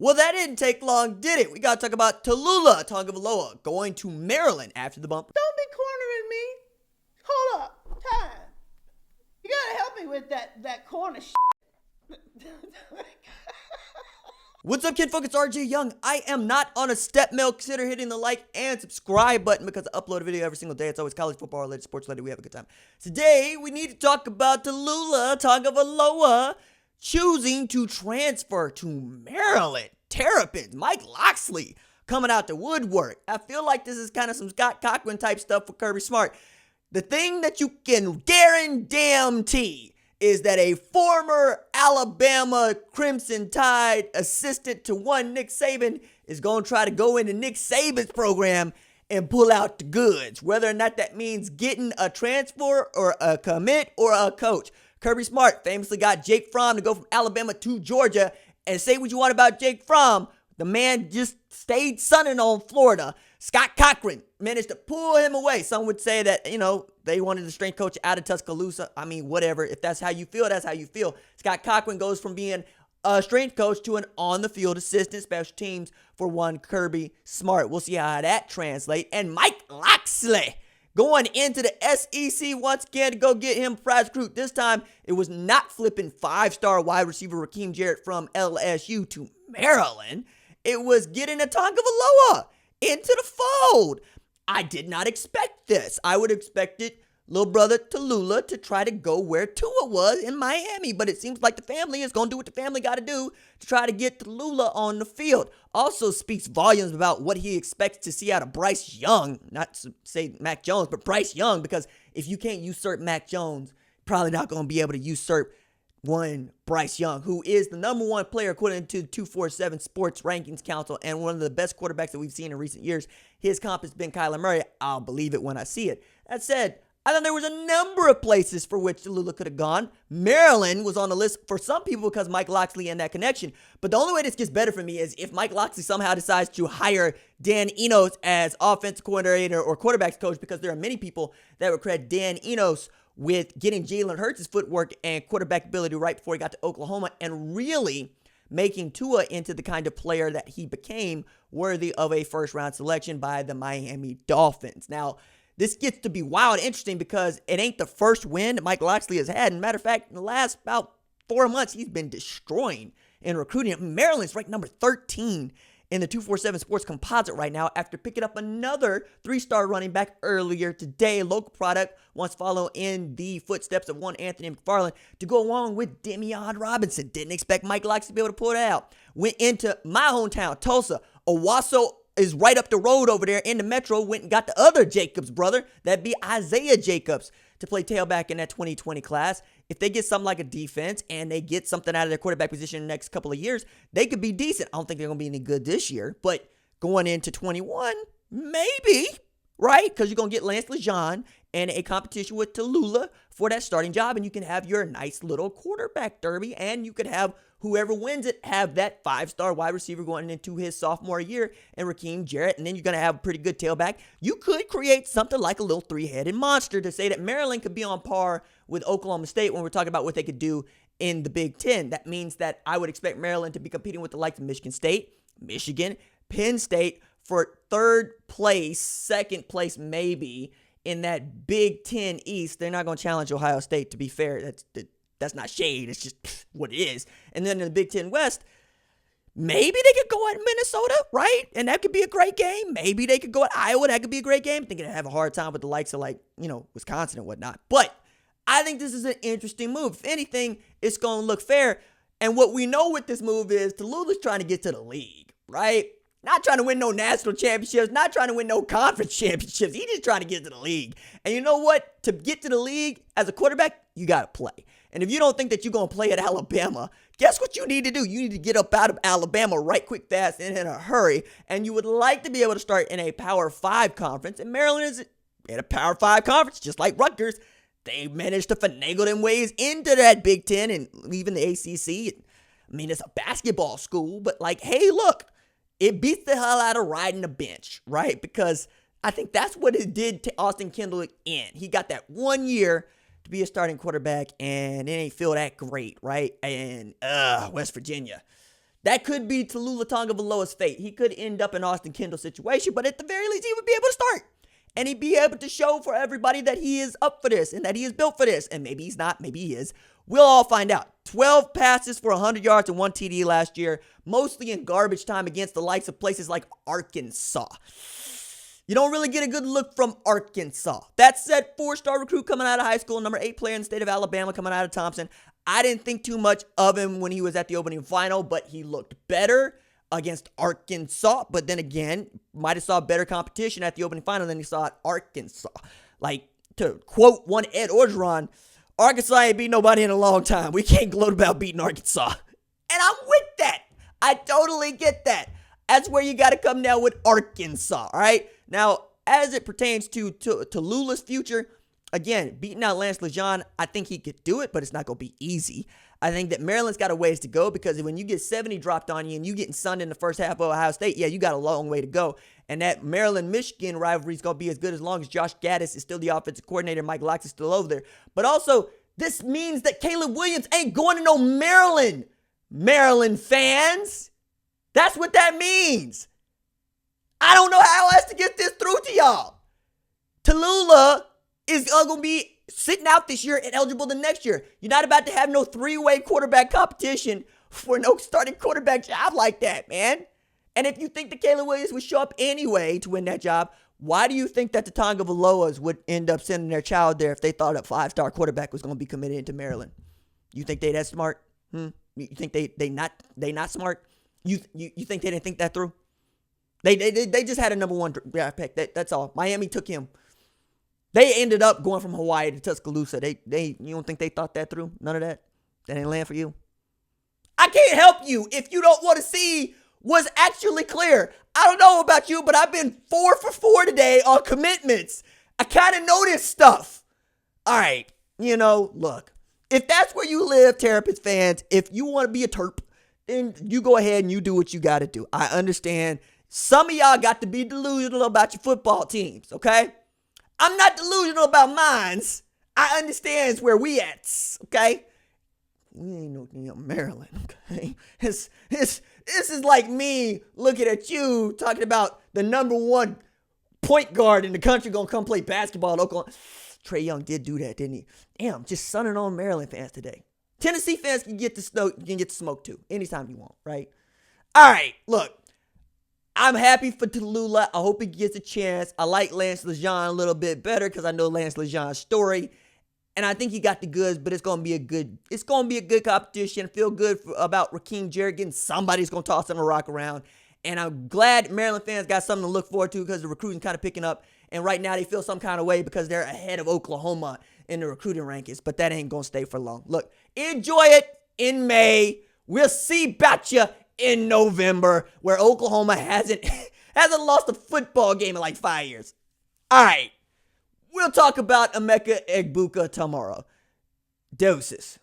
Well, that didn't take long, did it? We got to talk about Taulia Tagovailoa going to Maryland after the bump. Don't be cornering me. Hold up. Time. You gotta help me with that corner shit. What's up, kinfolk? It's RJ Young. I am not on a step mill. Consider hitting the like and subscribe button because I upload a video every single day. It's always college football related, sports related. We have a good time. Today, we need to talk about Taulia Tagovailoa choosing to transfer to Maryland. Terp, Mike Locksley coming out the woodwork. I feel like this is kind of some Scott Cochran type stuff for Kirby Smart. The thing that you can guarantee is that a former Alabama Crimson Tide assistant to one Nick Saban is going to try to go into Nick Saban's program and pull out the goods, whether or not that means getting a transfer or a commit or a coach. Kirby Smart famously got Jake Fromm to go from Alabama to Georgia, and say what you want about Jake Fromm, the man just stayed sunning on Florida. Scott Cochran managed to pull him away. Some would say that, they wanted the strength coach out of Tuscaloosa. I mean, whatever. If that's how you feel, that's how you feel. Scott Cochran goes from being a strength coach to an on-the-field assistant special teams for one Kirby Smart. We'll see how that translates. And Mike Locksley going into the SEC once again to go get him prize recruit. This time, it was not flipping five-star wide receiver Raheem Jarrett from LSU to Maryland. It was getting a Tagovailoa into the fold. I did not expect this. I would have expected little brother Taulia to try to go where Tua was in Miami, but it seems like the family is going to do what the family got to do to try to get Taulia on the field. Also speaks volumes about what he expects to see out of Bryce Young, not to say Mac Jones, but Bryce Young, because if you can't usurp Mac Jones, probably not going to be able to usurp one Bryce Young, who is the number one player according to the 247 Sports Rankings Council and one of the best quarterbacks that we've seen in recent years. His comp has been Kyler Murray. I'll believe it when I see it. That said, I thought there was a number of places for which Taulia could have gone. Maryland was on the list for some people because Mike Locksley and that connection. But the only way this gets better for me is if Mike Locksley somehow decides to hire Dan Enos as offensive coordinator or quarterbacks coach, because there are many people that would credit Dan Enos with getting Jalen Hurts' footwork and quarterback ability right before he got to Oklahoma and really making Tua into the kind of player that he became, worthy of a first-round selection by the Miami Dolphins. Now, this gets to be wild and interesting because it ain't the first win that Mike Locksley has had. As a matter of fact, in the last about 4 months, he's been destroying in recruiting. Maryland's ranked number 13 in the 247 Sports Composite right now after picking up another 3-star running back earlier today. Local product wants to follow in the footsteps of one Anthony McFarland to go along with Demian Robinson. Didn't expect Mike Locksley to be able to pull it out. Went into my hometown, Tulsa. Owasso is right up the road over there in the metro. Went and got the other Jacobs brother. That'd be Isaiah Jacobs to play tailback in that 2020 class. If they get something like a defense and they get something out of their quarterback position in the next couple of years, they could be decent. I don't think they're going to be any good this year, but going into 21, maybe, right? Because you're going to get Lance Lejeune and a competition with Taulia for that starting job, and you can have your nice little quarterback derby, and you could have whoever wins it have that 5-star wide receiver going into his sophomore year and Raheem Jarrett, and then you're going to have a pretty good tailback. You could create something like a little 3-headed monster to say that Maryland could be on par with Oklahoma State when we're talking about what they could do in the Big Ten. That means that I would expect Maryland to be competing with the likes of Michigan State, Michigan, Penn State for third place, second place maybe in that Big Ten East. They're not going to challenge Ohio State, to be fair. That's not shade. It's just what it is. And then in the Big Ten West, maybe they could go at Minnesota, right? And that could be a great game. Maybe they could go at Iowa. That could be a great game. I think they'd have a hard time with the likes of Wisconsin and whatnot. But I think this is an interesting move. If anything, it's going to look fair. And what we know with this move is Taulia's trying to get to the league, right? Not trying to win no national championships, not trying to win no conference championships. He's just trying to get to the league. And you know what? To get to the league as a quarterback, you got to play. And if you don't think that you're going to play at Alabama, guess what you need to do? You need to get up out of Alabama right quick, fast, and in a hurry. And you would like to be able to start in a Power 5 conference. And Maryland is in a Power 5 conference, just like Rutgers. They managed to finagle them ways into that Big Ten and even the ACC. I mean, it's a basketball school, but hey, look, it beats the hell out of riding the bench, right? Because I think that's what it did to Austin Kendall in. He got that 1 year to be a starting quarterback, and it ain't feel that great, right? And West Virginia, That could be Taulia Tagovailoa's fate. He could end up in Austin Kendall's situation, but at the very least, he would be able to start. And he'd be able to show for everybody that he is up for this and that he is built for this. And maybe he's not, maybe he is. We'll all find out. 12 passes for 100 yards and 1 TD last year, mostly in garbage time against the likes of places like Arkansas. You don't really get a good look from Arkansas. That said, 4-star recruit coming out of high school, number 8 player in the state of Alabama coming out of Thompson. I didn't think too much of him when he was at the opening final, but he looked better against Arkansas. But then again, might have saw better competition at the opening final than he saw at Arkansas. Like, to quote one Ed Orgeron, Arkansas ain't beat nobody in a long time. We can't gloat about beating Arkansas. And I'm with that. I totally get that. That's where you got to come down with Arkansas, all right? Now, as it pertains to Lula's future, again, beating out Lance Lejeune, I think he could do it, but it's not going to be easy. I think that Maryland's got a ways to go because when you get 70 dropped on you and you getting sunned in the first half of Ohio State, yeah, you got a long way to go. And that Maryland-Michigan rivalry is going to be as good as long as Josh Gaddis is still the offensive coordinator, Mike Locksley is still over there. But also, this means that Caleb Williams ain't going to no Maryland. Maryland fans. That's what that means. I don't know how else to get this through to y'all. Tallulah is going to be sitting out this year and eligible the next year. You're not about to have no 3-way quarterback competition for no starting quarterback job like that, man. And if you think that Caleb Williams would show up anyway to win that job, why do you think that the Tagovailoas would end up sending their child there if they thought a 5-star quarterback was going to be committed into Maryland? You think they that smart? You think they not smart? You think they didn't think that through? They just had a number 1 draft pick. That's all. Miami took him. They ended up going from Hawaii to Tuscaloosa. You don't think they thought that through? None of that? That didn't land for you? I can't help you if you don't want to see what's actually clear. I don't know about you, but I've been 4 for 4 today on commitments. I kind of know this stuff. All right. Look. If that's where you live, Terrapins fans, if you want to be a Terp, then you go ahead and you do what you got to do. I understand. Some of y'all got to be delusional about your football teams, okay? I'm not delusional about mines. I understand where we at, okay? We ain't no damn Maryland, okay? This is like me looking at you talking about the number 1 point guard in the country gonna come play basketball at Oklahoma. Trae Young did do that, didn't he? Damn, just sunning on Maryland fans today. Tennessee fans can get the smoke too, anytime you want, right? All right, look. I'm happy for Tallulah. I hope he gets a chance. I like Lance Lejeune a little bit better because I know Lance Lejeune's story. And I think he got the goods, but it's gonna be a good competition. Feel good about Raheem Jarrett getting somebody's gonna toss him a rock around. And I'm glad Maryland fans got something to look forward to because the recruiting kind of picking up. And right now they feel some kind of way because they're ahead of Oklahoma in the recruiting rankings. But that ain't gonna stay for long. Look, enjoy it in May. We'll see about you in November, where Oklahoma hasn't lost a football game in like 5 years. All right. We'll talk about Emeka Egbuka tomorrow. Doses.